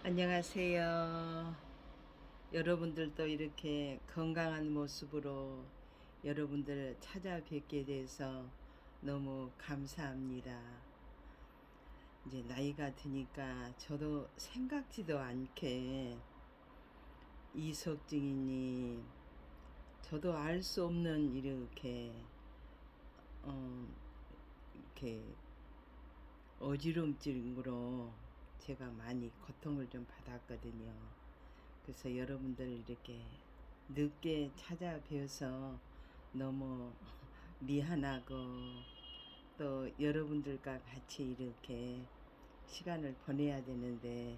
안녕하세요. 여러분들도 이렇게 건강한 모습으로 여러분들 찾아뵙게 돼서 너무 감사합니다. 이제 나이가 드니까 저도 생각지도 않게 이석증이니 저도 알 수 없는 어, 이렇게 어지럼증으로 제가 많이 고통을 좀 받았거든요. 그래서 여러분들 이렇게 늦게 찾아뵈어서 너무 미안하고 또 여러분들과 같이 이렇게 시간을 보내야 되는데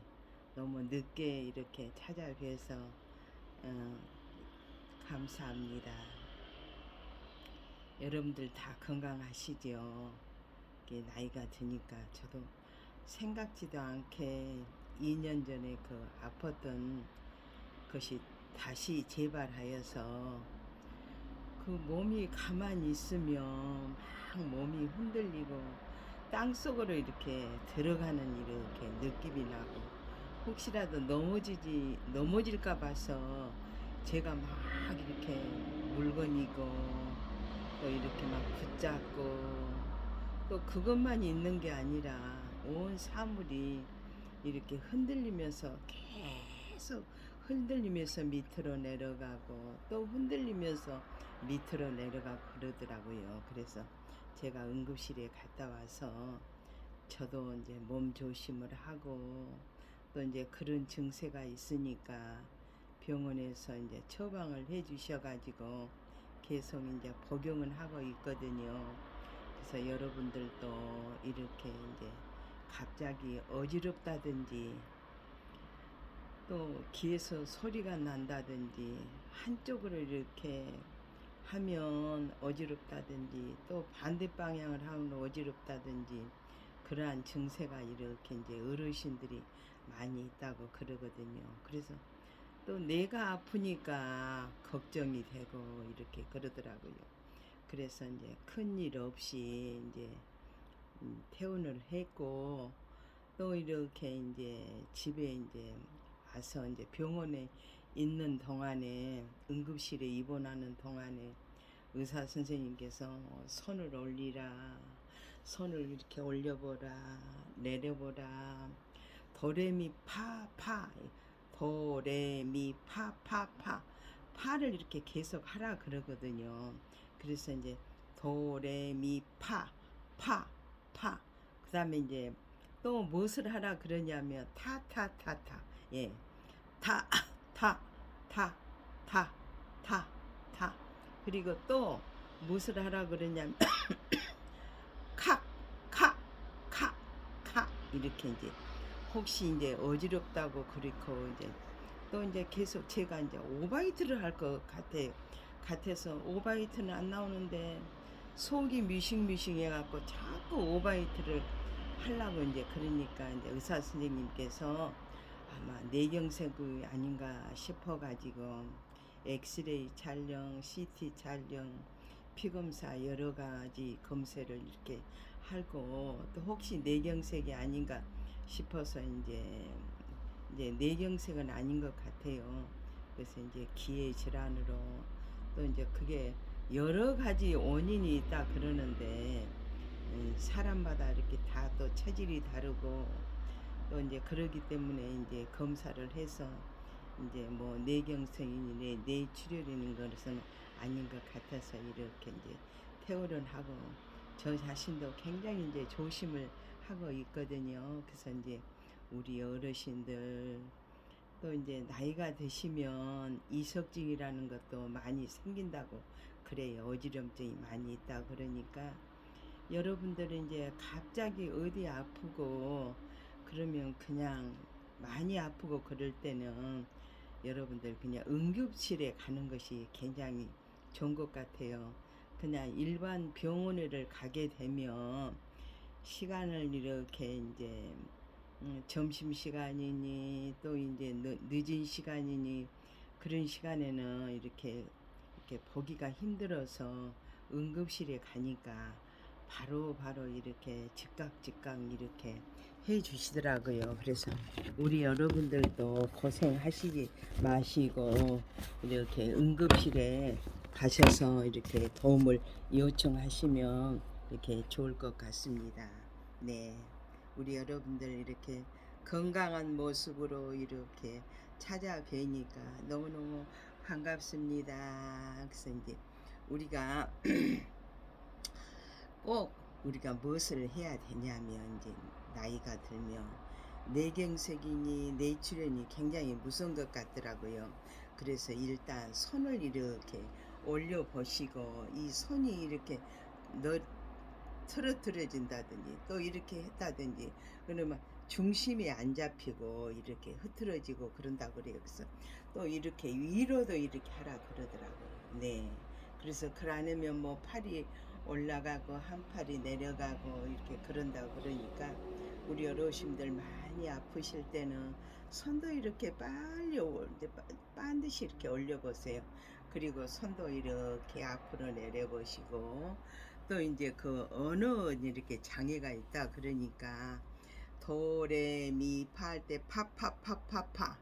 너무 늦게 이렇게 찾아뵈어서 어, 감사합니다. 여러분들 다 건강하시죠? 이게 나이가 드니까 저도 생각지도 않게 2년 전에 그 아팠던 것이 다시 재발하여서 그 몸이 가만히 있으면 막 몸이 흔들리고 땅속으로 이렇게 들어가는 이렇게 느낌이 나고 혹시라도 넘어질까 봐서 제가 막 이렇게 물건이고 또 이렇게 막 붙잡고 또 그것만 있는 게 아니라 온 사물이 이렇게 흔들리면서 계속 흔들리면서 밑으로 내려가고 또 흔들리면서 밑으로 내려가고 그러더라고요. 그래서 제가 응급실에 갔다 와서 저도 이제 몸 조심을 하고 또 이제 그런 증세가 있으니까 병원에서 이제 처방을 해 주셔가지고 계속 이제 복용을 하고 있거든요. 그래서 여러분들도 이렇게 이제 갑자기 어지럽다든지 또 귀에서 소리가 난다든지 한쪽으로 이렇게 하면 어지럽다든지 또 반대 방향을 하면 어지럽다든지 그러한 증세가 이렇게 이제 어르신들이 많이 있다고 그러거든요. 그래서 또 내가 아프니까 걱정이 되고 이렇게 그러더라고요. 그래서 이제 큰일 없이 이제 퇴원을 했고 또 이렇게 이제 집에 이제 와서 이제 병원에 있는 동안에 응급실에 입원하는 동안에 의사 선생님께서 손을 올리라, 손을 이렇게 올려보라, 내려보라, 도레미파파, 도레미파파파, 파를 이렇게 계속 하라 그러거든요. 그래서 이제 도레미파, 파, 그 다음에 이제 또 무엇을 하라 그러냐면 타타타타, 예, 타, 타, 타, 타, 타, 타. 그리고 또 무엇을 하라 그러냐면 칵, 칵, 칵, 칵 이렇게 이제 혹시 이제 어지럽다고 그렇고 이제 또 이제 계속 제가 이제 오바이트를 할 것 같아서 오바이트는 안 나오는데 속이 미싱미싱 해갖고 자꾸 오바이트를 하려고 이제 그러니까 이제 의사 선생님께서 아마 뇌경색이 아닌가 싶어가지고 엑스레이 촬영, CT 촬영, 피검사 여러 가지 검사를 이렇게 하고 또 혹시 뇌경색이 아닌가 싶어서 이제 뇌경색은 아닌 것 같아요. 그래서 이제 기의 질환으로 또 이제 그게 여러 가지 원인이 있다 그러는데 사람마다 이렇게 다 또 체질이 다르고 또 이제 그러기 때문에 이제 검사를 해서 이제 뭐 뇌경색이니 뇌출혈이는 것은 아닌 것 같아서 이렇게 이제 퇴원을 하고 저 자신도 굉장히 이제 조심을 하고 있거든요. 그래서 이제 우리 어르신들 또 이제 나이가 드시면 이석증이라는 것도 많이 생긴다고 그래요. 어지럼증이 많이 있다 그러니까 여러분들은 이제 갑자기 어디 아프고 그러면 그냥 많이 아프고 그럴 때는 여러분들 그냥 응급실에 가는 것이 굉장히 좋은 것 같아요. 그냥 일반 병원을 가게 되면 시간을 이렇게 이제 점심 시간이니 또 이제 늦은 시간이니 그런 시간에는 이렇게 보기가 힘들어서 응급실에 가니까 바로 이렇게 즉각 이렇게 해 주시더라고요. 그래서 우리 여러분들도 고생하시지 마시고 이렇게 응급실에 가셔서 이렇게 도움을 요청하시면 이렇게 좋을 것 같습니다. 네. 우리 여러분들 이렇게 건강한 모습으로 이렇게 찾아뵈니까 너무너무 반갑습니다. 그래서 이제 우리가 꼭 우리가 무엇을 해야 되냐면 이제 나이가 들면 뇌경색이니 뇌출혈이 굉장히 무서운 것 같더라고요. 그래서 일단 손을 이렇게 올려 보시고 이 손이 이렇게 너 틀어뜨려진다든지 또 이렇게 했다든지 그러면 중심이 안 잡히고 이렇게 흐트러지고 그런다고 그래요. 그래서 또 이렇게 위로도 이렇게 하라 그러더라고요. 네. 그래서 그러면 뭐 팔이 올라가고 한 팔이 내려가고 이렇게 그런다고 그러니까 우리 어르신들 많이 아프실 때는 손도 이렇게 빨리 반드시 이렇게 올려보세요. 그리고 손도 이렇게 앞으로 내려보시고 또 이제 그 언어 이렇게 장애가 있다 그러니까 도레미파 할 때 파파파파파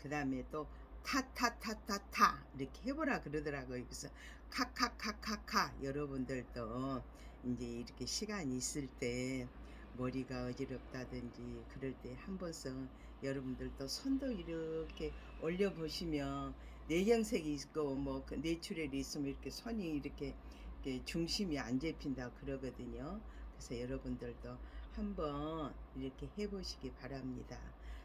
그 다음에 또 타타타타타 이렇게 해보라 그러더라고요. 그래서 카카카카카 여러분들도 이제 이렇게 시간 있을 때 머리가 어지럽다든지 그럴 때 한 번씩 여러분들도 손도 이렇게 올려보시면 뇌경색이 있고 뭐 뇌출혈이 있으면 이렇게 손이 이렇게 중심이 안 잡힌다 그러거든요. 그래서 여러분들도 한번 이렇게 해보시기 바랍니다.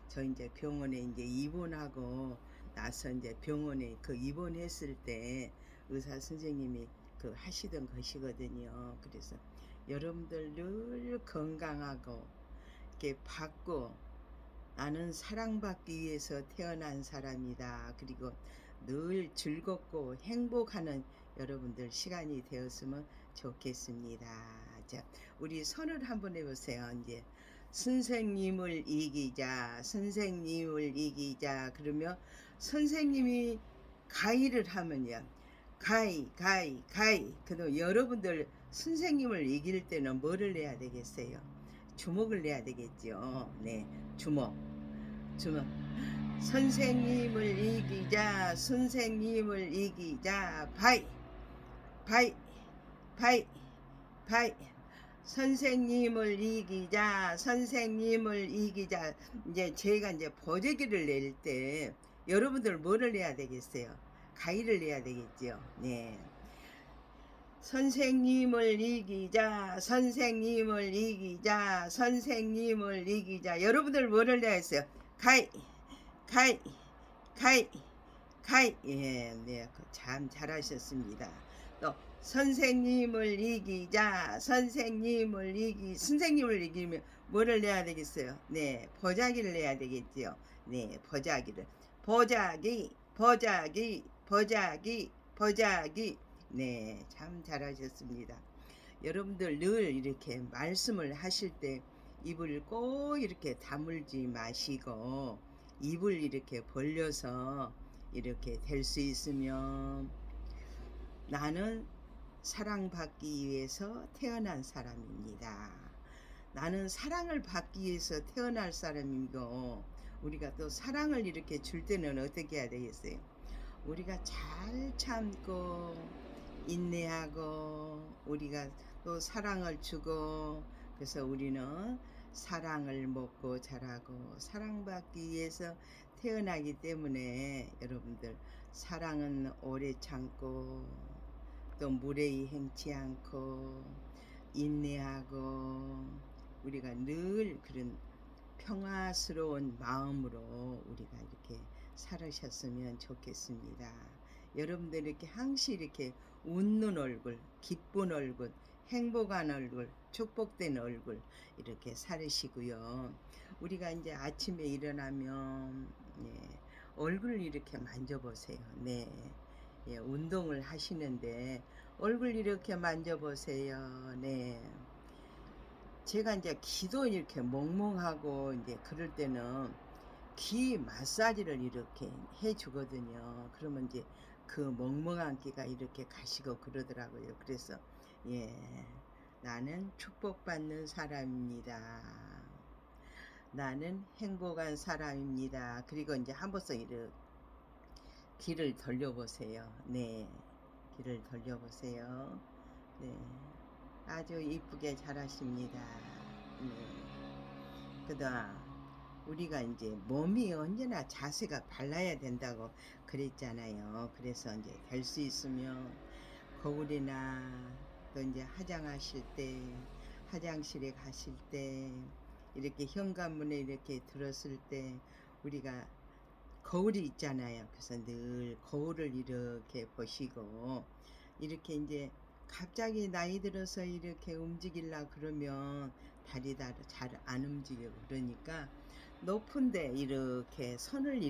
저 이제 병원에 이제 입원하고 나서 이제 병원에 그 입원했을 때 의사 선생님이 그 하시던 것이거든요. 그래서 여러분들 늘 건강하고 이렇게 받고 나는 사랑받기 위해서 태어난 사람이다. 그리고 늘 즐겁고 행복하는 여러분들 시간이 되었으면 좋겠습니다. 자, 우리 선을 한번 해보세요. 이제 선생님을 이기자, 선생님을 이기자. 그러면 선생님이 가위를 하면요. 가위. 그래도 여러분들 선생님을 이길 때는 뭐를 내야 되겠어요? 주먹을 내야 되겠죠. 네, 주먹. 선생님을 이기자, 선생님을 이기자. 바이, 바이. 선생님을 이기자, 선생님을 이기자. 이제 제가 이제 보재기를 낼 때 여러분들 뭐를 내야 되겠어요? 가위를 내야 되겠죠. 네. 선생님을 이기자, 선생님을 이기자, 선생님을 이기자. 여러분들 뭐를 내야 했어요? 가위, 가위. 예, 네, 참 잘하셨습니다. 또 선생님을 이기자, 선생님을 이기면 뭐를 내야 되겠어요? 네, 보자기를 내야 되겠지요. 네, 보자기. 네, 참 잘하셨습니다. 여러분들 늘 이렇게 말씀을 하실 때 입을 꼭 이렇게 다물지 마시고 입을 이렇게 벌려서 이렇게 될 수 있으면 나는 사랑받기 위해서 태어난 사람입니다. 나는 사랑을 받기 위해서 태어날 사람이고 우리가 또 사랑을 이렇게 줄 때는 어떻게 해야 되겠어요? 우리가 잘 참고 인내하고 우리가 또 사랑을 주고 그래서 우리는 사랑을 먹고 자라고 사랑받기 위해서 태어나기 때문에 여러분들 사랑은 오래 참고 또 무례히 행치 않고 인내하고 우리가 늘 그런 평화스러운 마음으로 우리가 이렇게 살으셨으면 좋겠습니다. 여러분들 이렇게 항시 이렇게 웃는 얼굴, 기쁜 얼굴, 행복한 얼굴, 축복된 얼굴 이렇게 살으시고요. 우리가 이제 아침에 일어나면 얼굴을 이렇게 만져보세요. 네, 운동을 하시는데 얼굴 이렇게 만져보세요. 네. 제가 이제 귀도 이렇게 멍멍하고 이제 그럴 때는 귀 마사지를 이렇게 해 주거든요. 그러면 이제 그 멍멍한 귀가 이렇게 가시고 그러더라고요. 그래서 나는 축복받는 사람입니다. 나는 행복한 사람입니다. 그리고 이제 한 번씩 이렇게 귀를 돌려보세요. 네, 귀를 돌려보세요. 네, 아주 이쁘게 잘하십니다. 네, 그다음 우리가 이제 몸이 언제나 자세가 발라야 된다고 그랬잖아요. 그래서 이제 될 수 있으면 거울이나 또 이제 화장하실 때, 화장실에 가실 때, 이렇게 현관문에 이렇게 들었을 때 우리가 거울이 있잖아요. 그래서 늘 거울을 이렇게 보시고 이렇게 이제 갑자기 나이 들어서 이렇게 움직이려 그러면 다리가 잘 안 움직여. 그러니까 높은데 이렇게 선을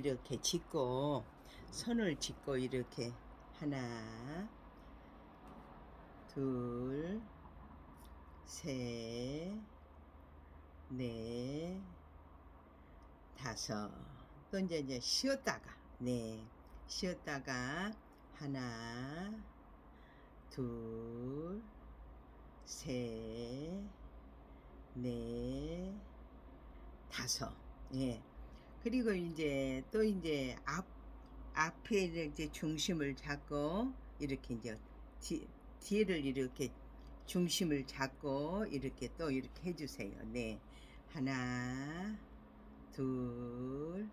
짓고 이렇게 하나, 둘, 셋, 넷, 다섯. 또 이제 쉬었다가 쉬었다가 하나, 둘, 셋, 넷, 다섯. 예. 그리고 이제 또 이제 앞에 이제 중심을 잡고 이렇게 이제 뒤를 이렇게 중심을 잡고 이렇게 또 이렇게 해주세요. 네. 하나, 둘,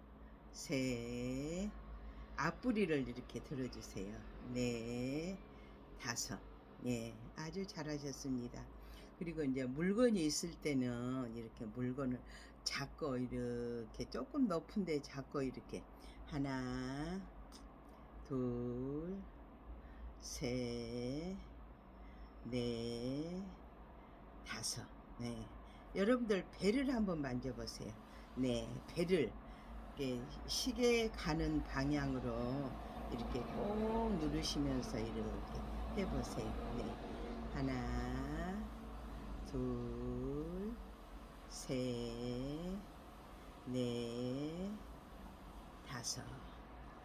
셋, 앞부리를 이렇게 들어주세요. 네, 다섯. 예, 아주 잘하셨습니다. 그리고 이제 물건이 있을 때는 이렇게 물건을 잡고 이렇게 조금 높은데 잡고 이렇게 하나, 둘, 셋, 넷, 다섯. 네, 여러분들 배를 한번 만져보세요. 네, 배를 이렇게 시계 가는 방향으로 이렇게 꼭 누르시면서 이렇게 해보세요. 네. 하나, 둘, 셋, 넷, 다섯.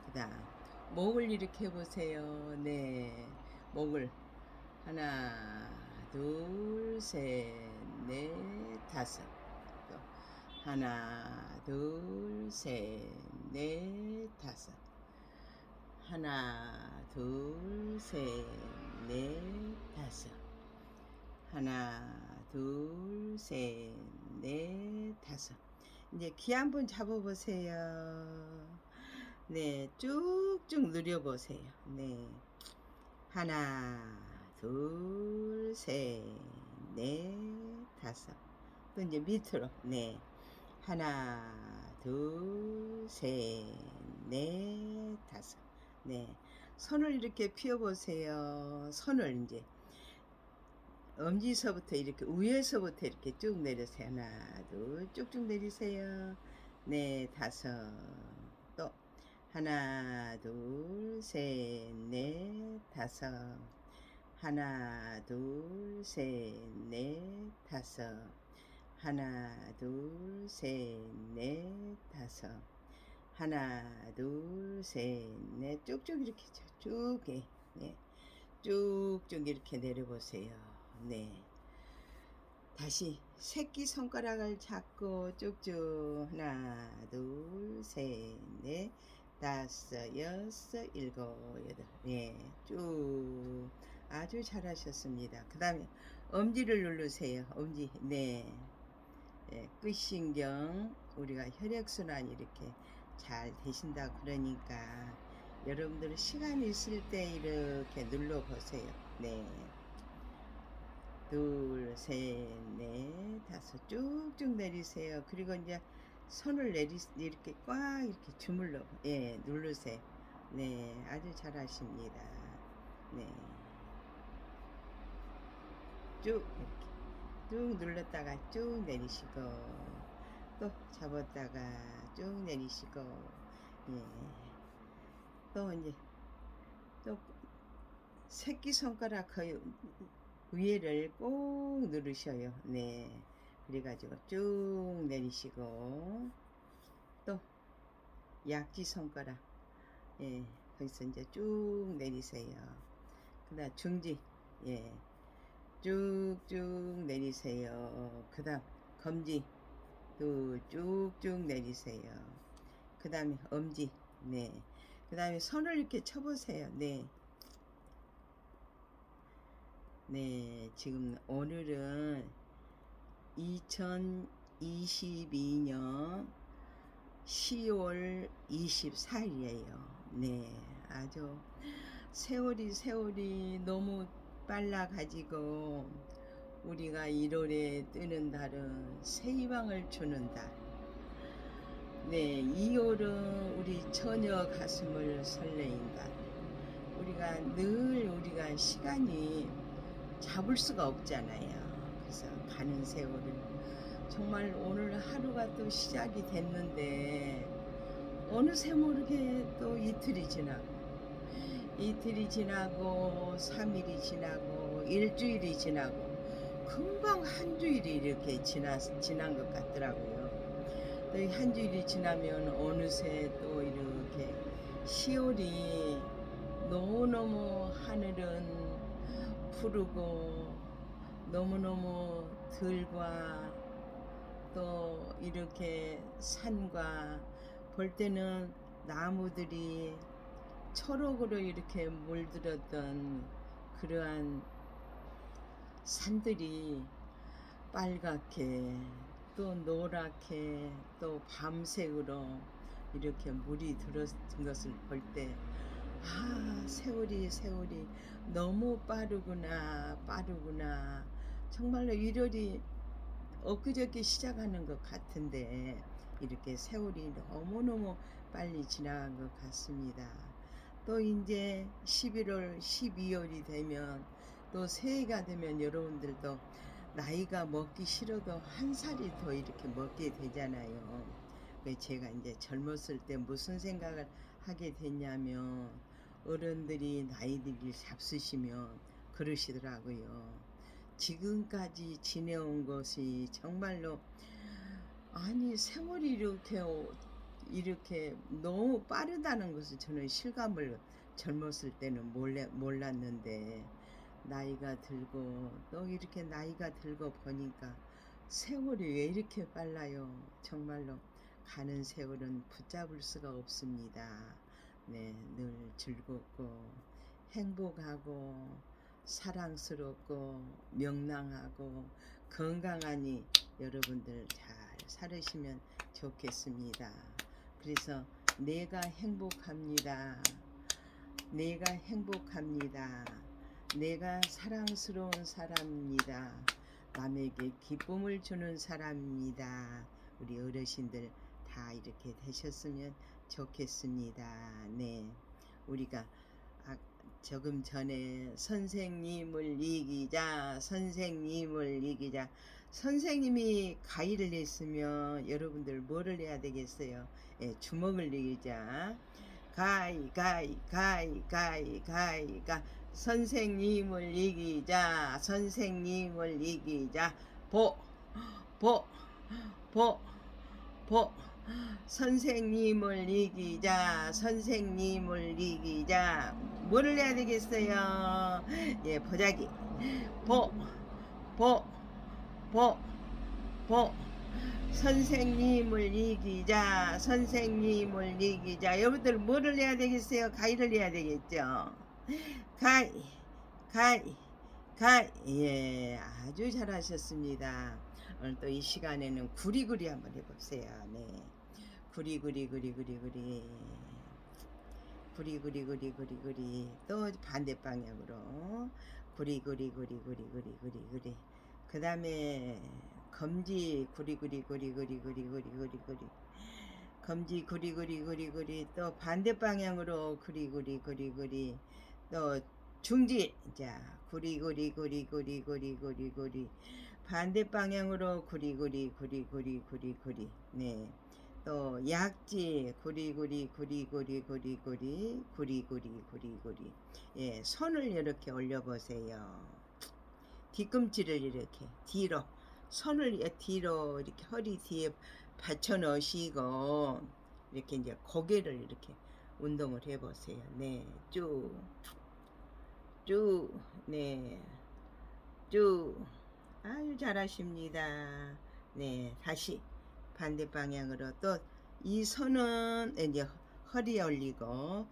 그 다음, 목을 이렇게 해보세요. 네. 목을 하나, 둘, 셋, 넷, 다섯. 또 하나, 둘, 셋, 넷, 다섯. 하나, 둘, 셋, 넷, 다섯. 하나, 둘, 셋, 넷, 다섯. 이제 귀 한번 잡아보세요. 네, 쭉쭉 누려보세요. 네. 하나, 둘, 셋, 넷, 다섯. 또 이제 밑으로. 네. 하나, 둘, 셋, 넷, 다섯. 네. 손을 이렇게 펴보세요. 손을 이제 엄지서부터 이렇게 위에서부터 이렇게 쭉 내리세요. 하나, 둘, 쭉쭉 내리세요. 네, 다섯. 또 하나, 둘, 셋, 넷, 다섯. 하나, 둘, 셋, 넷, 다섯. 하나, 둘, 셋, 넷, 다섯. 하나, 둘, 셋, 넷. 쭉쭉 이렇게 쭉, 네. 쭉쭉 이렇게 내려보세요. 네. 다시 새끼 손가락을 잡고 쭉쭉 하나, 둘, 셋, 넷, 다섯, 여섯, 일곱, 여덟. 네. 쭉 아주 잘하셨습니다. 그 다음에 엄지를 누르세요. 엄지. 네. 네. 끝신경 우리가 혈액순환이 이렇게 잘 되신다 그러니까 여러분들 시간 있을 때 이렇게 눌러보세요. 네. 둘, 셋, 넷, 다섯. 쭉쭉 내리세요. 그리고 이제 손을 이렇게 꽉 이렇게 주물러, 누르세요. 네, 아주 잘하십니다. 네. 쭉, 이렇게. 쭉 눌렀다가 쭉 내리시고, 또 잡았다가 쭉 내리시고, 예. 또 이제, 또 새끼손가락 거의 위에를 꼭 누르셔요. 네. 그래가지고 쭉 내리시고, 또 약지 손가락, 거기서 이제 쭉 내리세요. 그 다음 중지, 쭉쭉 내리세요. 그 다음 검지, 또 쭉쭉 내리세요. 그 다음에 엄지. 네. 그 다음에 손을 이렇게 쳐보세요. 네. 네. 지금 오늘은 2022년 10월 24일이에요. 네. 아주 세월이 너무 빨라가지고 우리가 1월에 뜨는 달은 새 희망을 주는 달. 네, 2월은 우리 처녀 가슴을 설레인 달. 우리가 시간이 잡을 수가 없잖아요. 그래서 가는 세월을 정말 오늘 하루가 또 시작이 됐는데 어느새 모르게 또 이틀이 지나고 3일이 지나고 일주일이 지나고 금방 한 주일이 이렇게 지난 것 같더라고요. 또 한 주일이 지나면 어느새 또 이렇게 10월이 너무너무 하늘은 푸르고 너무너무 들과 또 이렇게 산과 볼 때는 나무들이 초록으로 이렇게 물들었던 그러한 산들이 빨갛게 또 노랗게 또 밤색으로 이렇게 물이 들었던 것을 볼 때 세월이 너무 빠르구나 정말로 1월이 엊그저께 시작하는 것 같은데 이렇게 세월이 너무너무 빨리 지나간 것 같습니다. 또 이제 11월 12월이 되면 또 새해가 되면 여러분들도 나이가 먹기 싫어도 한 살이 더 이렇게 먹게 되잖아요. 제가 이제 젊었을 때 무슨 생각을 하게 됐냐면 어른들이 나이들이 잡수시면 그러시더라고요. 지금까지 지내온 것이 정말로 세월이 이렇게 너무 빠르다는 것을 저는 실감을 젊었을 때는 몰랐는데 나이가 들고 또 이렇게 나이가 들고 보니까 세월이 왜 이렇게 빨라요. 정말로 가는 세월은 붙잡을 수가 없습니다. 네, 늘 즐겁고 행복하고 사랑스럽고 명랑하고 건강하니 여러분들 잘 살으시면 좋겠습니다. 그래서 내가 행복합니다. 내가 사랑스러운 사람입니다. 남에게 기쁨을 주는 사람입니다. 우리 어르신들 다 이렇게 되셨으면 좋겠습니다. 네, 우리가 조금 전에 선생님을 이기자 선생님이 가위를 냈으면 여러분들 뭐를 해야 되겠어요? 주먹을 내자. 가위 선생님을 이기자 보 선생님을 이기자 뭐를 해야 되겠어요? 보자기 보 선생님을 이기자 여러분들 뭐를 해야 되겠어요? 가위를 해야 되겠죠. 가위 아주 잘하셨습니다. 오늘 또 이 시간에는 구리구리 한번 해보세요. 네, 구리구리 또 반대 방향으로 구리구리 그 다음에 검지 구리구리 검지 구리구리 또 반대 방향으로 구리구리 또 중지 자 구리구리 반대 방향으로 구리구리 네, 또 약지 구리구리 손을 이렇게 올려보세요. 뒤꿈치를 이렇게 뒤로 손을 뒤로 이렇게 허리 뒤에 받쳐 넣으시고 이렇게 이제 고개를 이렇게 운동을 해보세요. 네, 네, 아유 잘하십니다. 네, 다시 반대 방향으로 또 이 손은 이제 허리에 올리고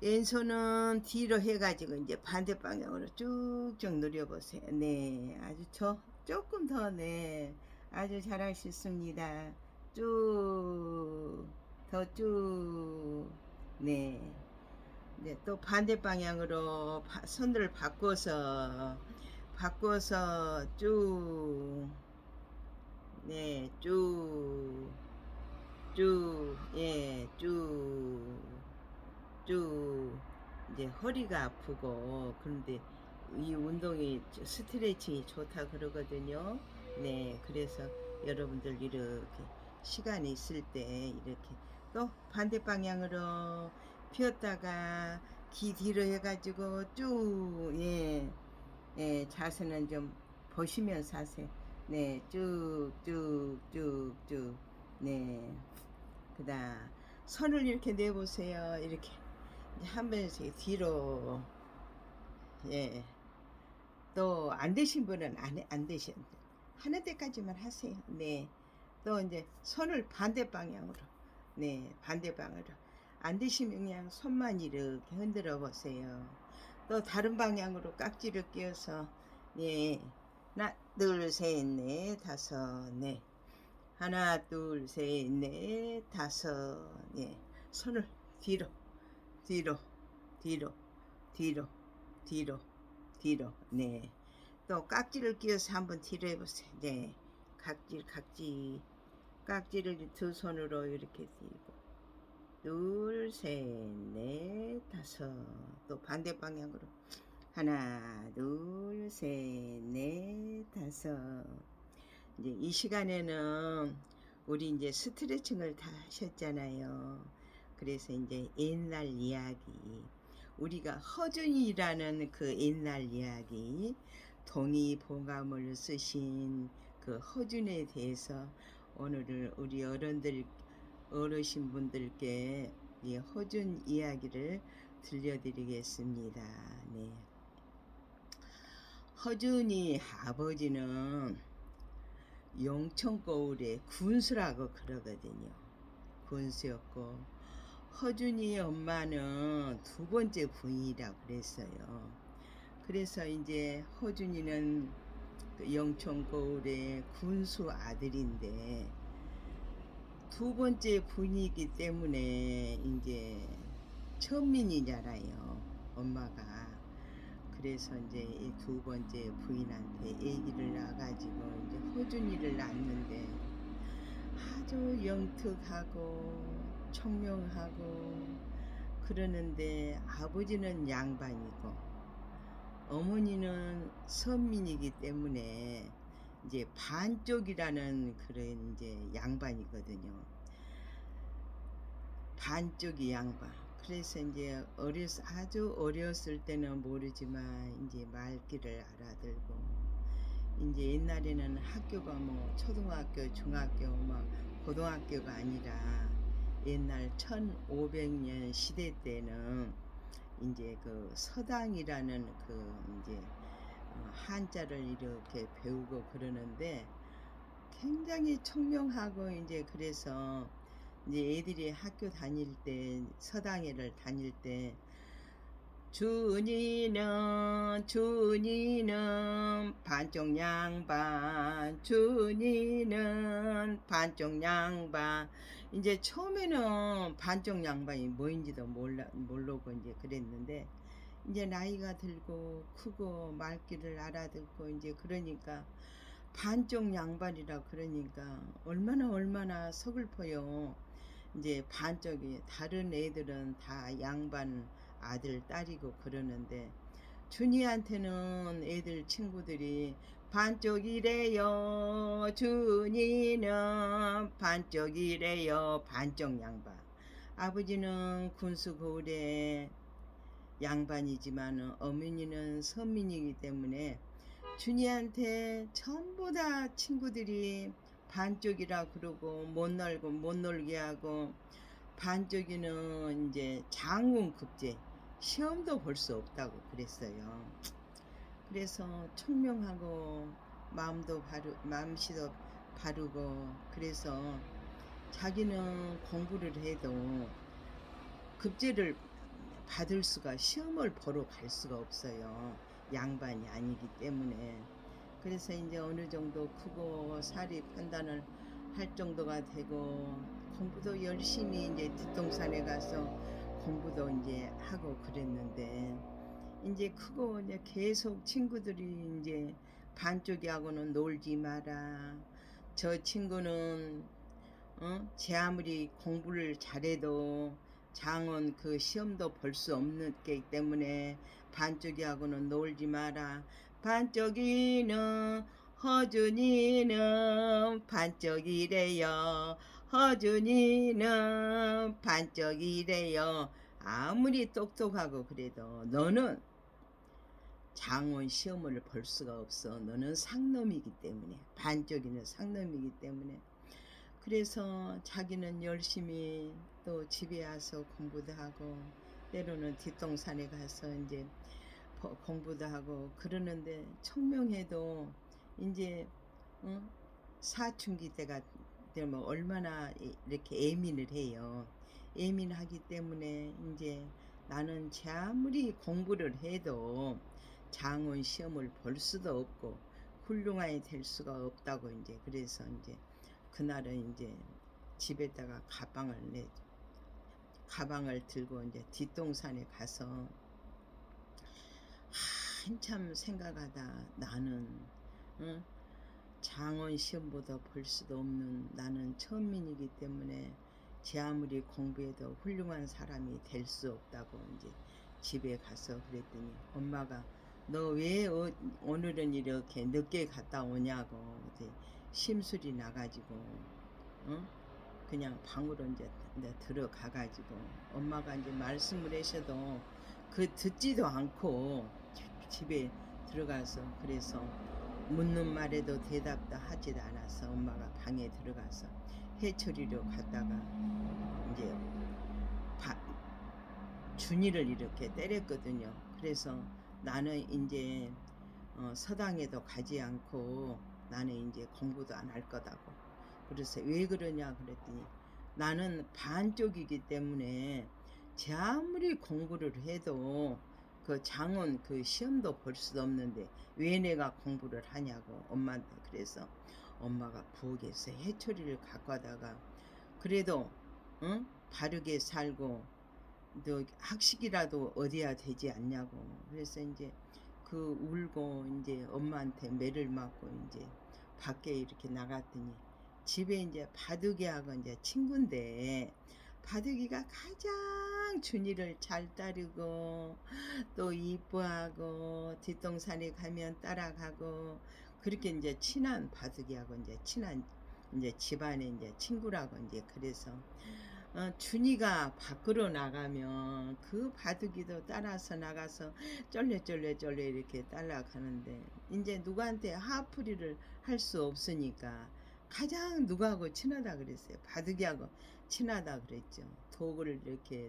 왼손은 뒤로 해가지고 이제 반대 방향으로 쭉쭉 누려보세요. 네, 아주 조금 더, 네, 아주 잘하셨습니다. 쭉, 더 쭉, 네. 네, 또 반대 방향으로 손을 바꿔서 쭉, 네, 예, 쭉 이제 허리가 아프고 그런데 이 운동이 스트레칭이 좋다 그러거든요. 네, 그래서 여러분들 이렇게 시간이 있을 때 이렇게 또 반대 방향으로 피었다가 귀 뒤로 해가지고 쭉, 예, 예, 자세는 좀 보시면서 하세요. 네, 쭉, 네. 그다음 손을 이렇게 내보세요. 이렇게 한 번씩 뒤로. 예. 또 안 되신 분은 안 되신 하는 데까지만 하세요. 네. 또 이제 손을 반대 방향으로. 네, 반대 방향으로. 안 되시면 그냥 손만 이렇게 흔들어 보세요. 또 다른 방향으로 깍지를 끼워서 네. 하나, 둘, 셋, 넷, 다섯, 네. 하나, 둘, 셋, 넷, 다섯, 예. 손을 뒤로, 뒤로, 뒤로, 뒤로, 뒤로, 뒤로, 네. 또 깍지를 끼워서 한번 뒤로 해보세요. 네. 깍지를 두 손으로 이렇게 끼고. 둘, 셋, 넷, 다섯. 또 반대 방향으로. 하나, 둘, 셋, 넷, 다섯. 이제 이 시간에는 우리 이제 스트레칭을 다 하셨잖아요. 그래서 이제 옛날 이야기, 우리가 허준이라는 그 옛날 이야기, 동의보감을 쓰신 그 허준에 대해서 오늘을 우리 어르신분들께 이 허준 이야기를 들려드리겠습니다. 네. 허준이 아버지는 용천거울의 군수라고 그러거든요. 군수였고 허준이 엄마는 두 번째 부인이라고 그랬어요. 그래서 이제 허준이는 그 용천거울의 군수 아들인데 두 번째 부인이기 때문에 이제 천민이잖아요, 엄마가. 그래서 이제 이 두 번째 부인한테 아기를 낳아가지고 이제 허준이를 낳는데 아주 영특하고 청명하고 그러는데 아버지는 양반이고 어머니는 선민이기 때문에 이제 반쪽이라는 그런 이제 양반이거든요. 반쪽이 양반. 그래서 이제 아주 어렸을 때는 모르지만 이제 말귀를 알아들고 이제 옛날에는 학교가 뭐 초등학교, 중학교, 뭐 고등학교가 아니라 옛날 1500년 시대 때는 이제 그 서당이라는 그 이제 한자를 이렇게 배우고 그러는데 굉장히 청명하고 이제 그래서 이제 애들이 학교 다닐 때 서당회를 다닐 때 준이는 반쪽 양반, 준이는 반쪽 양반. 이제 처음에는 반쪽 양반이 뭐인지도 모르고 이제 그랬는데 이제 나이가 들고 크고 말귀를 알아듣고 이제 그러니까 반쪽 양반이라 그러니까 얼마나 서글퍼요. 이제 반쪽이 다른 애들은 다 양반 아들 딸이고 그러는데 준이한테는 애들 친구들이 반쪽이래요, 준이는 반쪽이래요, 반쪽 양반. 아버지는 군수 고을의 양반이지만 어머니는 선민이기 때문에 준이한테 전부 다 친구들이 반쪽이라 그러고 못 놀게 하고 반쪽이는 이제 장운급제 시험도 볼 수 없다고 그랬어요. 그래서 청명하고 마음씨도 바르고 그래서 자기는 공부를 해도 급제를 받을 수가 시험을 보러 갈 수가 없어요. 양반이 아니기 때문에. 그래서 이제 어느 정도 크고 사리 판단을 할 정도가 되고 공부도 열심히 이제 뒷동산에 가서 공부도 이제 하고 그랬는데 이제 크고 이제 계속 친구들이 이제 반쪽이하고는 놀지 마라. 저 친구는 제 아무리 공부를 잘해도 장원 그 시험도 볼 수 없는 게 때문에 반쪽이하고는 놀지 마라. 반쪽이는 허준이는 반쪽이래요. 허준이는 반쪽이래요. 아무리 똑똑하고 그래도 너는 장원 시험을 볼 수가 없어. 너는 상놈이기 때문에. 반쪽이는 상놈이기 때문에. 그래서 자기는 열심히 또 집에 와서 공부도 하고 때로는 뒷동산에 가서 이제 공부도 하고 그러는데 청명해도 이제 사춘기 때가 되면 얼마나 이렇게 예민을 해요. 예민하기 때문에 이제 나는 제 아무리 공부를 해도 장원 시험을 볼 수도 없고 훌륭하게 될 수가 없다고 이제 그래서 이제 그날은 이제 집에다가 가방을 들고 이제 뒷동산에 가서 한참 생각하다 나는 장원 시험보다 볼 수도 없는 나는 천민이기 때문에 제 아무리 공부해도 훌륭한 사람이 될 수 없다고 이제 집에 가서 그랬더니 엄마가 너 왜 오늘은 이렇게 늦게 갔다 오냐고 이제 심술이 나가지고 그냥 방으로 이제 들어가가지고 엄마가 이제 말씀을 하셔도 그 듣지도 않고 집에 들어가서 그래서 묻는 말에도 대답도 하지도 않아서 엄마가 방에 들어가서 해처리로 갔다가 이제 준이를 이렇게 때렸거든요. 그래서 나는 이제 서당에도 가지 않고 나는 이제 공부도 안 할 거다고. 그래서 왜 그러냐 그랬더니 나는 반쪽이기 때문에 제 아무리 공부를 해도 그 장원 그 시험도 볼 수도 없는데 왜 내가 공부를 하냐고 엄마한테. 그래서 엄마가 부엌에서 해초리를 갖고 하다가 그래도 바르게 살고 너 학식이라도 얻어야 되지 않냐고. 그래서 이제 그 울고 이제 엄마한테 매를 맞고 이제 밖에 이렇게 나갔더니 집에 이제 바둑이하고 이제 친구인데 바둑이가 가장 준이를 잘 따르고 또 이뻐하고 뒷동산에 가면 따라가고 그렇게 이제 친한 바둑이하고 이제 친한 이제 집안의 이제 친구라고 이제 그래서 준이가 밖으로 나가면 그 바둑이도 따라서 나가서 쫄래 이렇게 따라가는데 이제 누구한테 하풀이를 할 수 없으니까 가장 누구하고 친하다 그랬어요. 바둑이하고 친하다 그랬죠.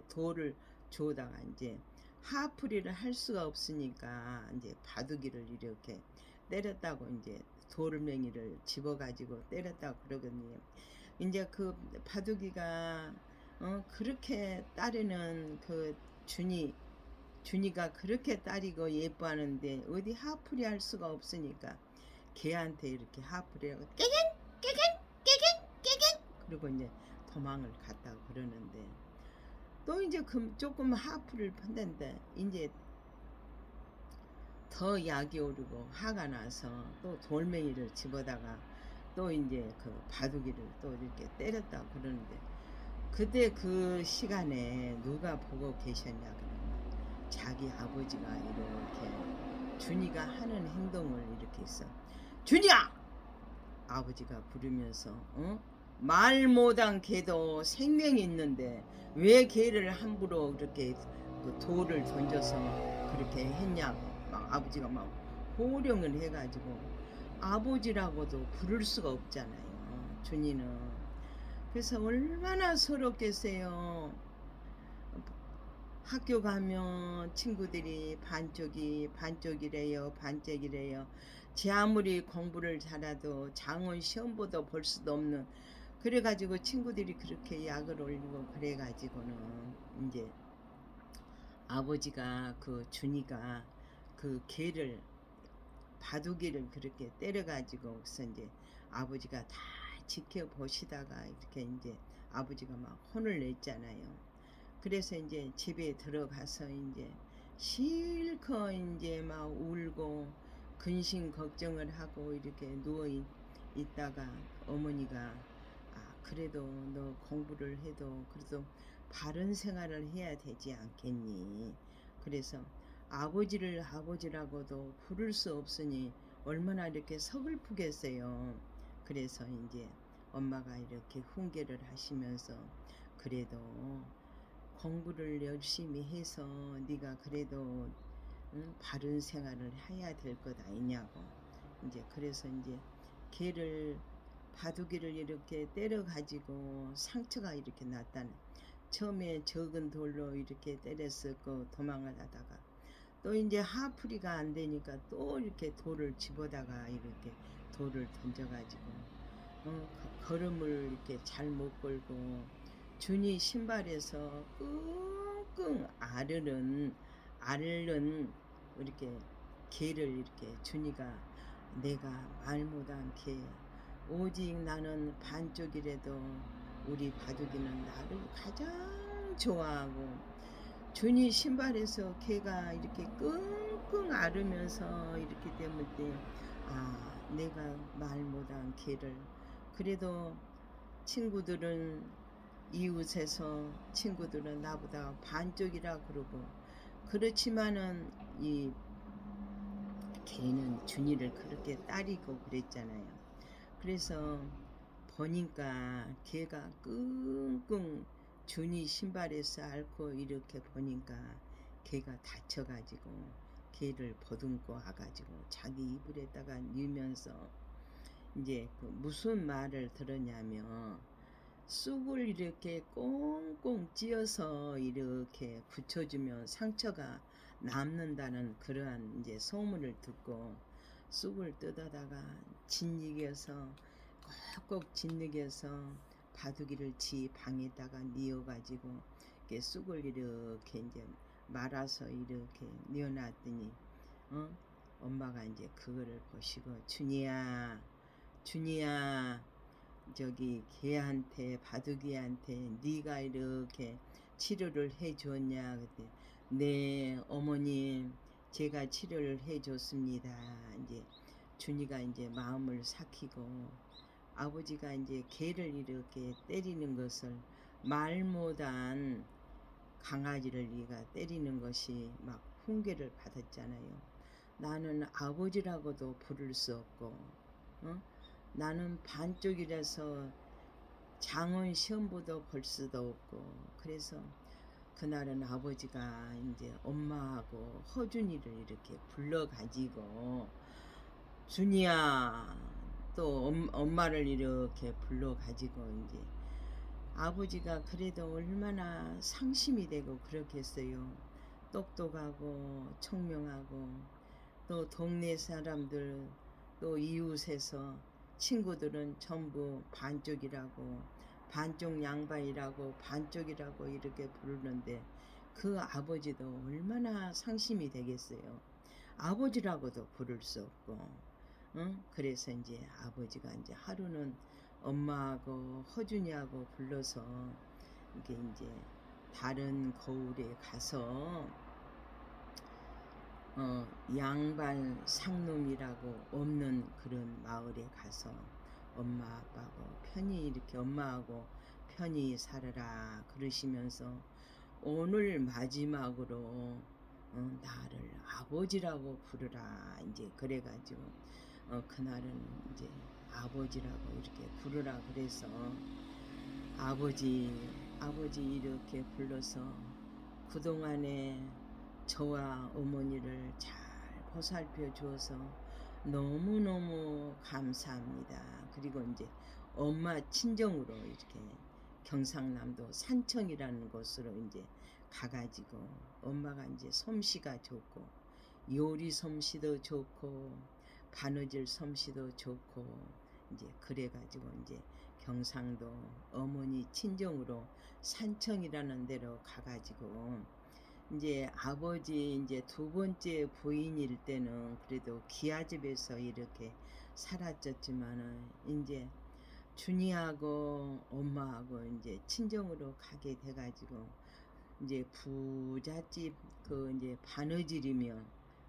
돌을 주다가 이제 하풀이를 할 수가 없으니까 이제 바둑이를 이렇게 때렸다고 이제 돌멩이를 집어가지고 때렸다고 그러거든요. 이제 그 바둑이가 그렇게 따르는 그 준이가 그렇게 따리고 예뻐하는데 어디 하풀이 할 수가 없으니까 걔한테 이렇게 하풀이하고 깨갱 그리고 이제 도망을 갔다고 그러는데 또 이제 조금 하풀을 펀댄데 이제 더 약이 오르고 화가 나서 또 돌멩이를 집어다가 또 이제 그 바둑이를 또 이렇게 때렸다고 그러는데 그때 그 시간에 누가 보고 계셨냐 그러면 자기 아버지가 이렇게 준이가 하는 행동을 이렇게 했어. 준이야! 아버지가 부르면서 말 못한 개도 생명이 있는데 왜 개를 함부로 그렇게 그 돌을 던져서 그렇게 했냐고 막 아버지가 막 호령을 해가지고 아버지라고도 부를 수가 없잖아요. 준이는. 그래서 얼마나 서럽겠어요. 학교 가면 친구들이 반쪽이 반쪽이래요, 반쪽이래요. 제 아무리 공부를 잘해도 장원 시험보다 볼 수도 없는, 그래가지고 친구들이 그렇게 약을 올리고 그래가지고는 이제 아버지가 그 준이가 그 개를, 바둑이를 그렇게 때려가지고 그래서 이제 아버지가 다 지켜보시다가 이렇게 이제 아버지가 막 혼을 냈잖아요. 그래서 이제 집에 들어가서 이제 실컷 이제 막 울고 근심 걱정을 하고 이렇게 누워 있다가 어머니가, 아 그래도 너 공부를 해도 그래도 바른 생활을 해야 되지 않겠니? 그래서 아버지를 아버지라고도 부를 수 없으니 얼마나 이렇게 서글프겠어요. 그래서 이제 엄마가 이렇게 훈계를 하시면서, 그래도 공부를 열심히 해서 네가 그래도 바른 생활을 해야 될 것 아니냐고. 이제 그래서 이제 걔를, 바둑이를 이렇게 때려 가지고 상처가 이렇게 났다는, 처음에 적은 돌로 이렇게 때렸었고 도망을 하다가 또 이제 하풀이가 안 되니까 또 이렇게 돌을 집어다가 이렇게 돌을 던져가지고 걸음을 이렇게 잘 못 걸고 준이 신발에서 끙끙 앓는 이렇게 개를 이렇게 준이가, 내가 말 못한 개, 오직 나는 반쪽이라도 우리 바둑이는 나를 가장 좋아하고, 준이 신발에서 개가 이렇게 끙끙 앓으면서 이렇게 때문에, 아 내가 말 못한 개를, 그래도 친구들은, 이웃에서 친구들은 나보다 반쪽이라 그러고, 그렇지만은 이 개는 준이를 그렇게 따리고 그랬잖아요. 그래서 보니까 개가 끙끙 준이 신발에서 앓고 이렇게 보니까 개가 다쳐가지고 개를 보듬고 와가지고 자기 이불에다가 넣으면서 이제 그 무슨 말을 들었냐면, 쑥을 이렇게 꽁꽁 찧어서 이렇게 붙여주면 상처가 남는다는 그러한 이제 소문을 듣고 쑥을 뜯어다가 짓이겨서 꼭꼭 짓이겨서 바둑이를 지 방에다가 뉘어가지고 이렇게 쑥을 이렇게 이제 말아서 이렇게 뉘어놨더니 엄마가 이제 그거를 보시고, 준이야, 준이야, 저기 걔한테, 바둑이한테 네가 이렇게 치료를 해 줬냐 그때, 네 어머님 제가 치료를 해 줬습니다. 이제 준이가 이제 마음을 삭히고, 아버지가 이제 개를 이렇게 때리는 것을, 말 못한 강아지를 네가 때리는 것이 막 훈계를 받았잖아요. 나는 아버지라고도 부를 수 없고, 어? 나는 반쪽이라서 장원 시험보도 볼 수도 없고, 그래서 그날은 아버지가 이제 엄마하고 허준이를 이렇게 불러가지고, 준이야, 또 엄마를 이렇게 불러가지고 이제 아버지가 그래도 얼마나 상심이 되고 그렇겠어요. 똑똑하고 총명하고 또 동네 사람들, 또 이웃에서 친구들은 전부 반쪽이라고, 반쪽 양반이라고, 반쪽이라고 이렇게 부르는데 그 아버지도 얼마나 상심이 되겠어요. 아버지라고도 부를 수 없고, 그래서 이제 아버지가 이제 하루는 엄마하고 허준이하고 불러서 이게 이제 다른 거울에 가서 양반 상놈이라고 없는 그런 마을에 가서 엄마 아빠하고 편히 이렇게, 엄마하고 편히 살아라 그러시면서 오늘 마지막으로 나를 아버지라고 부르라 이제 그래가지고 그날은 이제 아버지라고 이렇게 부르라 그래서 아버지 이렇게 불러서 그동안에 저와 어머니를 잘 보살펴 주어서 너무너무 감사합니다. 그리고 이제 엄마 친정으로 이렇게 경상남도 산청이라는 곳으로 이제 가가지고 엄마가 이제 솜씨가 좋고 요리 솜씨도 좋고 바느질 솜씨도 좋고 이제 그래가지고 이제 경상도 어머니 친정으로 산청이라는 데로 가가지고 이제 아버지 이제 두 번째 부인일 때는 그래도 기아집에서 이렇게 살았었지만은 이제 준이하고 엄마하고 이제 친정으로 가게 돼가지고 이제 부잣집 그 이제 바느질이며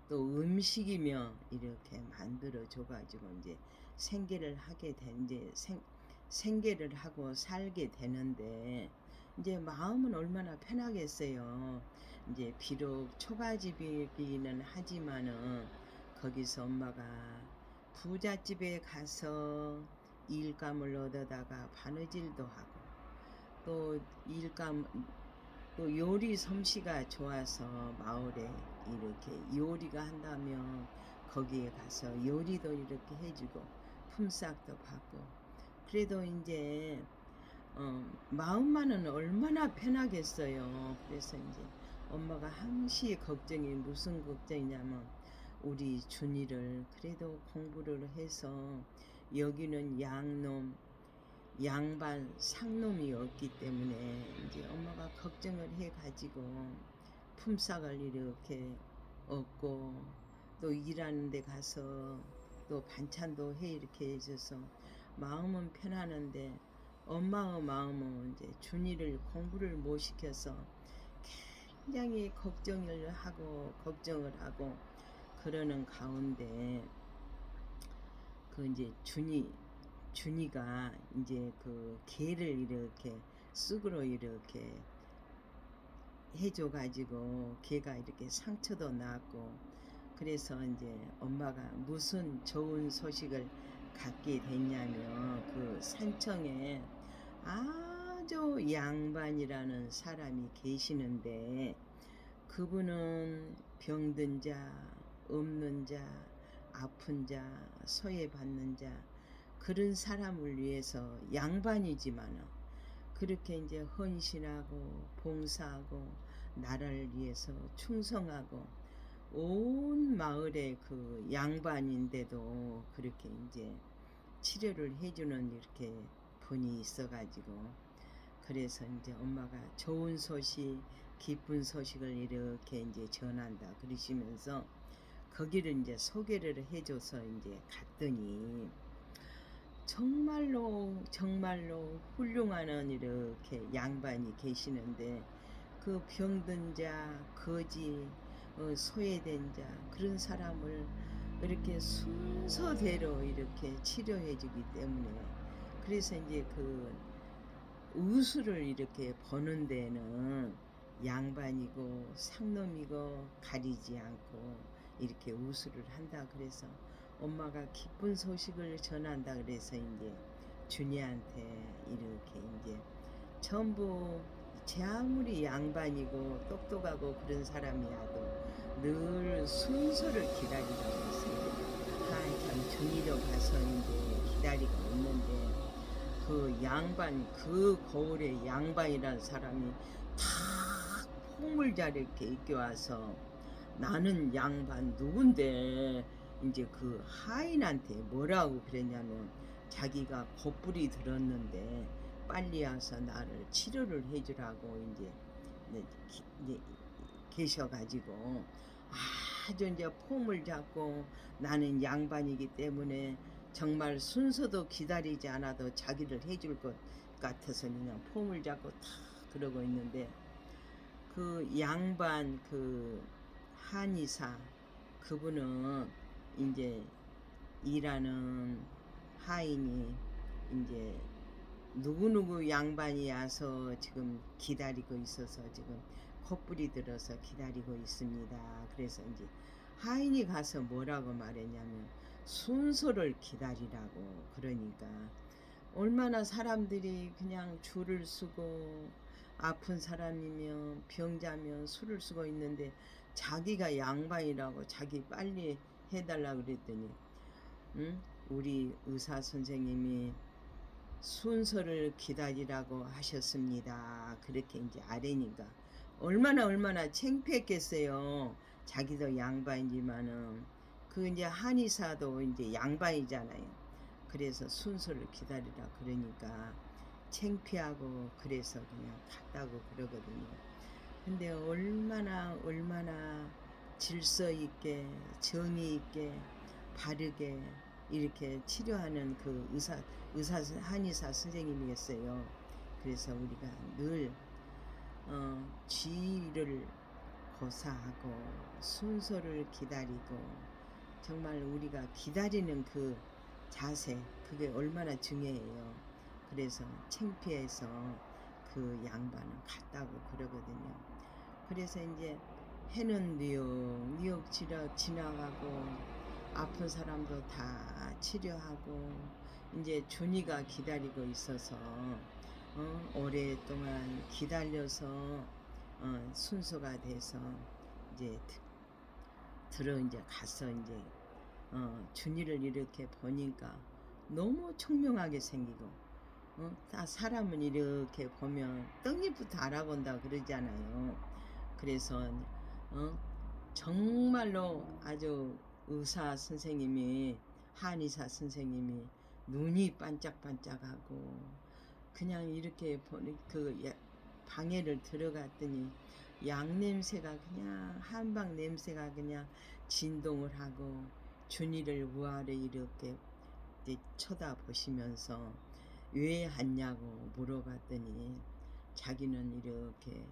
또 음식이며 이렇게 만들어 줘가지고 이제 생계를 하게 된 이제 생계를 하고 살게 되는데 이제 마음은 얼마나 편하겠어요. 이제 비록 초가집이기는 하지만은 거기서 엄마가 부잣집에 가서 일감을 얻어다가 바느질도 하고 또 일감 또 요리 솜씨가 좋아서 마을에 이렇게 요리가 한다면 거기에 가서 요리도 이렇게 해주고 품삯도 받고 그래도 이제 마음만은 얼마나 편하겠어요. 그래서 이제 엄마가 항시 걱정이 무슨 걱정이냐면 우리 준이를 그래도 공부를 해서 여기는 양반 상놈이 없기 때문에 이제 엄마가 걱정을 해가지고 품삯을 이렇게 얻고 또 일하는 데 가서 또 반찬도 해 이렇게 해줘서 마음은 편하는데 엄마의 마음은 이제 준이를 공부를 못 시켜서 굉장히 걱정을 하고 그러는 가운데 그 이제 준이가 이제 그 개를 이렇게 쑥으로 이렇게 해줘가지고 개가 이렇게 상처도 났고 그래서 이제 엄마가 무슨 좋은 소식을 갖게 됐냐면 그 산청에 아주 양반이라는 사람이 계시는데 그분은 병든 자, 없는 자, 아픈 자, 소외받는 자 그런 사람을 위해서 양반이지만은 그렇게 이제 헌신하고 봉사하고 나라를 위해서 충성하고 온 마을의 그 양반인데도 그렇게 이제 치료를 해주는 이렇게 분이 있어가지고 그래서 이제 엄마가 좋은 소식, 기쁜 소식을 이렇게 이제 전한다 그러시면서 거기를 이제 소개를 해줘서 이제 갔더니 정말로 훌륭한 이렇게 양반이 계시는데 그 병든 자, 거지, 소외된 자 그런 사람을 이렇게 순서대로 이렇게 치료해 주기 때문에 그래서 이제 그 의술을 이렇게 보는 데는 양반이고 상놈이고 가리지 않고 이렇게 의술을 한다 그래서 엄마가 기쁜 소식을 전한다 그래서 이제 준이한테 이렇게 이제 전부 제 아무리 양반이고 똑똑하고 그런 사람이라도 늘 순서를 기다리라고 했어요. 한참 준이로 가서 이제 기다리고 있는데 그 양반 그 거울에 양반이라는 사람이 탁 폼을 잘 이렇게 입게 와서 나는 양반 누군데 이제 그 하인한테 뭐라고 그랬냐면 자기가 겁불이 들었는데 빨리 와서 나를 치료를 해주라고 이제 계셔가지고 아주 이제 폼을 잡고 나는 양반이기 때문에 정말 순서도 기다리지 않아도 자기를 해줄 것 같아서 그냥 폼을 잡고 탁 그러고 있는데 그 양반 그 한의사 그분은 이제 일하는 하인이 이제 누구누구 양반이 와서 지금 기다리고 있어서 지금 콧불이 들어서 기다리고 있습니다. 그래서 이제 하인이 가서 뭐라고 말했냐면 순서를 기다리라고 그러니까 얼마나 사람들이 그냥 줄을 서고 아픈 사람이면 병자면 술을 쓰고 있는데 자기가 양반이라고 자기 빨리 해달라 그랬더니 우리 의사 선생님이 순서를 기다리라고 하셨습니다. 그렇게 이제 아래니까 얼마나 창피했겠어요. 자기도 양반이지만은 그 이제 한의사도 이제 양반이잖아요. 그래서 순서를 기다리라 그러니까 창피하고 그래서 그냥 갔다고 그러거든요. 근데 얼마나 질서 있게 정의 있게 바르게 이렇게 치료하는 그 의사 한의사 선생님이었어요. 그래서 우리가 늘 쥐를 고사하고 순서를 기다리고 정말 우리가 기다리는 그 자세 그게 얼마나 중요해요. 그래서 창피해서 그 양반은 갔다고 그러거든요. 그래서 이제 해는 뉴욕 지나가고 아픈 사람도 다 치료하고 이제 준이가 기다리고 있어서 오랫동안 기다려서 순서가 돼서 이제 이제 가서 이제 준이를 이렇게 보니까 너무 총명하게 생기고 사람은 이렇게 보면 떡잎부터 알아본다 그러잖아요. 그래서 정말로 아주 의사 선생님이 한의사 선생님이 눈이 반짝반짝하고 그냥 이렇게 그 방에를 들어갔더니 양 냄새가 그냥 한방 냄새가 그냥 진동을 하고 준이를 우아래 이렇게 쳐다보시면서 왜 왔냐고 물어봤더니 자기는 이렇게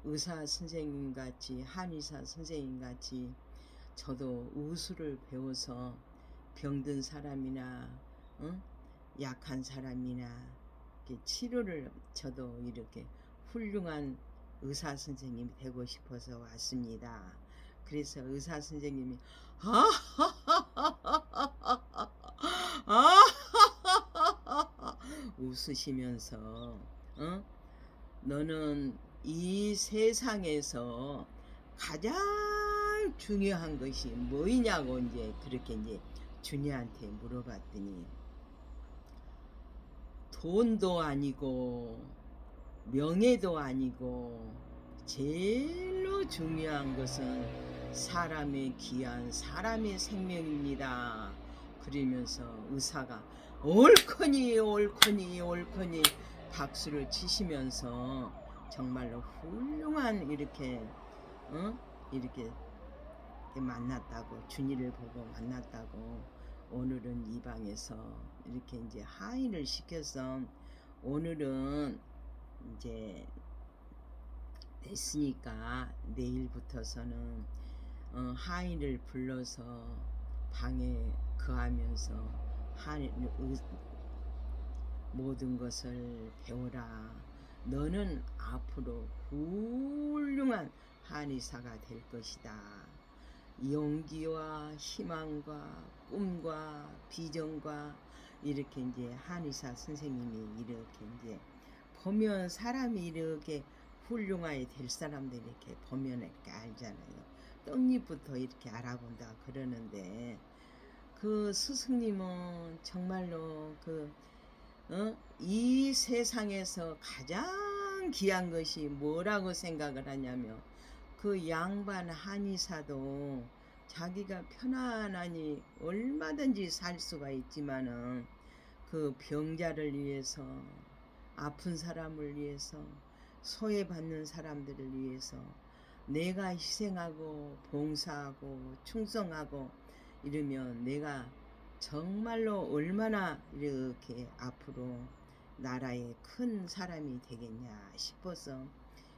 의사 선생님 같이 한의사 선생님 같이 저도 우수를 배워서 병든 사람이나 약한 사람이나 이렇게 치료를 저도 이렇게 훌륭한 의사 선생님이 되고 싶어서 왔습니다. 그래서 의사 선생님이 웃으시면서 너는 이 세상에서 가장 중요한 것이 뭐이냐고 이제 그렇게 이제 준이한테 물어봤더니 돈도 아니고 명예도 아니고 제일로 중요한 것은 사람의 귀한 사람의 생명입니다. 그러면서 의사가 옳거니 박수를 치시면서 정말로 훌륭한 이렇게 이렇게 만났다고 준이를 보고 만났다고 오늘은 이 방에서 이렇게 이제 하인을 시켜서 오늘은 이제 됐으니까 내일부터서는 하인을 불러서 방에 거하면서 모든 것을 배워라. 너는 앞으로 훌륭한 한의사가 될 것이다. 용기와 희망과 꿈과 비전과 이렇게 이제 한의사 선생님이 이렇게 이제 보면 사람이 이렇게 훌륭하게 될 사람들 이렇게 보면 이렇게 알잖아요. 떡잎부터 이렇게 알아본다 그러는데 그 스승님은 정말로 이 세상에서 가장 귀한 것이 뭐라고 생각을 하냐면 그 양반 한의사도 자기가 편안하니 얼마든지 살 수가 있지만은 그 병자를 위해서 아픈 사람을 위해서 소외받는 사람들을 위해서 내가 희생하고 봉사하고 충성하고 이러면 내가 정말로 얼마나 이렇게 앞으로 나라의 큰 사람이 되겠냐 싶어서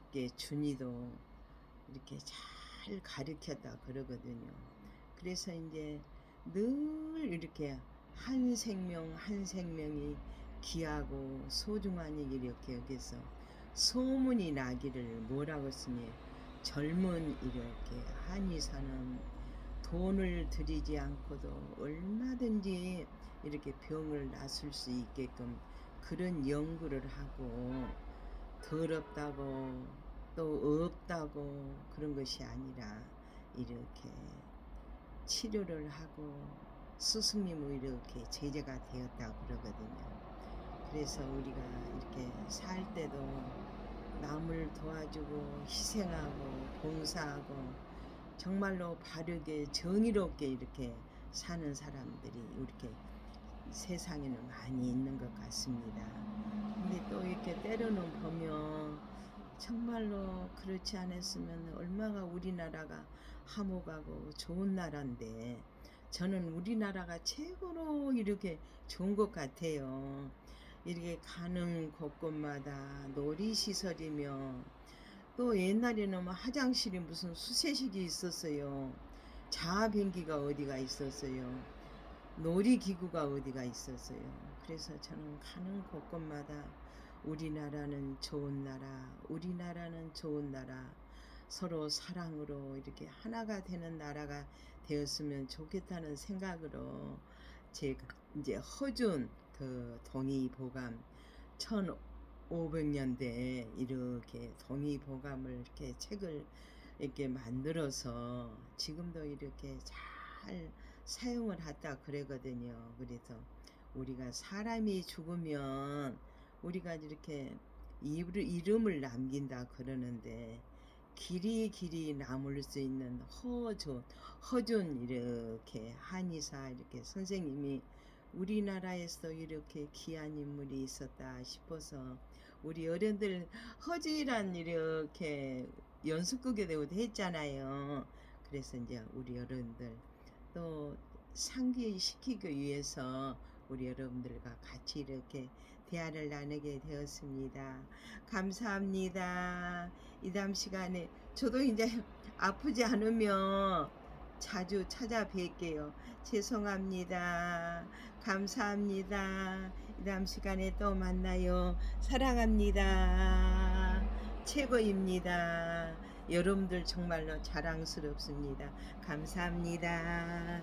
이게 준이도 이렇게 잘 가르쳤다 그러거든요. 그래서 이제 늘 이렇게 한 생명 한 생명이 귀하고 소중하니 이렇게 여기서 소문이 나기를 뭐라고 쓰니 젊은 이렇게 한의사는 돈을 들이지 않고도 얼마든지 이렇게 병을 낫을 수 있게끔 그런 연구를 하고 더럽다고 또 없다고 그런 것이 아니라 이렇게 치료를 하고 스승님의 이렇게 제자가 되었다고 그러거든요. 그래서 우리가 이렇게 살 때도 남을 도와주고 희생하고 봉사하고 정말로 바르게 정의롭게 이렇게 사는 사람들이 이렇게 세상에는 많이 있는 것 같습니다. 근데 또 이렇게 때로는 보면 정말로 그렇지 않았으면 얼마나 우리나라가 화목하고 좋은 나라인데 저는 우리나라가 최고로 이렇게 좋은 것 같아요. 이렇게 가는 곳곳마다 놀이시설이며 또 옛날에는 뭐 화장실이 무슨 수세식이 있었어요. 자아변기가 어디가 있었어요. 놀이기구가 어디가 있었어요. 그래서 저는 가는 곳곳마다 우리나라는 좋은 나라, 우리나라는 좋은 나라, 서로 사랑으로 이렇게 하나가 되는 나라가 되었으면 좋겠다는 생각으로 제가 이제 허준 그 동의보감 1500년대에 이렇게 동의보감을 이렇게 책을 이렇게 만들어서 지금도 이렇게 잘 사용을 했다 그러거든요. 그래서 우리가 사람이 죽으면 우리가 이렇게 이름을 남긴다 그러는데 길이 남을 수 있는 허준 이렇게 한의사 이렇게 선생님이 우리나라에서 이렇게 귀한 인물이 있었다 싶어서 우리 어른들 허준이란 이렇게 연습극에도 했잖아요. 그래서 이제 우리 어른들 또 상기시키기 위해서 우리 여러분들과 같이 이렇게 대화를 나누게 되었습니다. 감사합니다. 이 다음 시간에 저도 이제 아프지 않으면 자주 찾아뵐게요. 죄송합니다. 감사합니다. 이 다음 시간에 또 만나요. 사랑합니다. 최고입니다. 여러분들 정말로 자랑스럽습니다. 감사합니다.